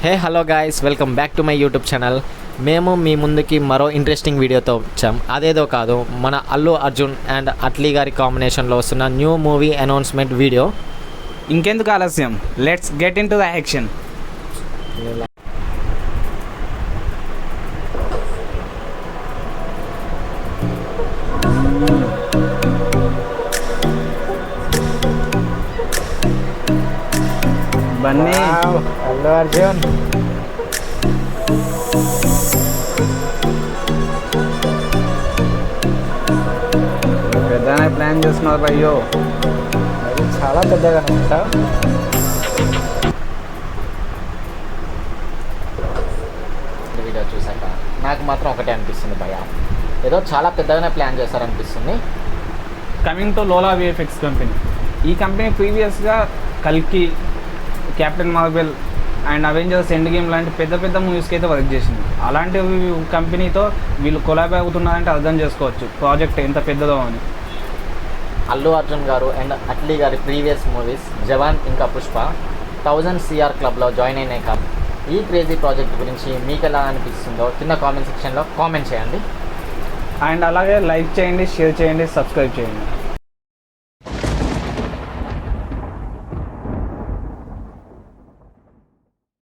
Hello guys, welcome back to my YouTube channel. మేము మీ ముందుకి మరో ఇంట్రెస్టింగ్ వీడియోతో వచ్చాం. అదేదో కాదు, మన అల్లు అర్జున్ అండ్ అట్లీ గారి కాంబినేషన్లో వస్తున్న న్యూ మూవీ అనౌన్స్మెంట్ వీడియో. ఇంకెందుకు ఆలస్యం, let's get into the action. Bunny Allu Arjun పెద్దనే ప్లాన్ చేస్తున్నారు అయ్యో. అది చాలా పెద్దగా ఉంటా. వీడియో చూసాక నాకు మాత్రం ఒకటే అనిపిస్తుంది భయ్య, ఏదో చాలా పెద్దగానే ప్లాన్ చేస్తారనిపిస్తుంది. Coming to Lola VFX company. ఈ కంపెనీ ప్రీవియస్గా కల్కి, Captain Marvel and Avengers Endgame లాంటి పెద్ద పెద్ద మూవీస్కి అయితే వర్క్ చేసింది. అలాంటి కంపెనీతో వీళ్ళు కొలాబ్ అవుతున్నారంటే అర్థం చేసుకోవచ్చు ప్రాజెక్ట్ ఎంత పెద్దదో అని. అల్లు అర్జున్ గారు అండ్ అట్లీ గారి ప్రీవియస్ మూవీస్ జవాన్ ఇంకా పుష్ప 1000 CR క్లబ్లో జాయిన్ అయినాక ఈ క్రేజీ ప్రాజెక్ట్ గురించి మీకు ఎలా అనిపిస్తుందో కింద కామెంట్ సెక్షన్లో కామెంట్ చేయండి. అండ్ అలాగే లైక్ చేయండి, షేర్ చేయండి, సబ్స్క్రైబ్ చేయండి.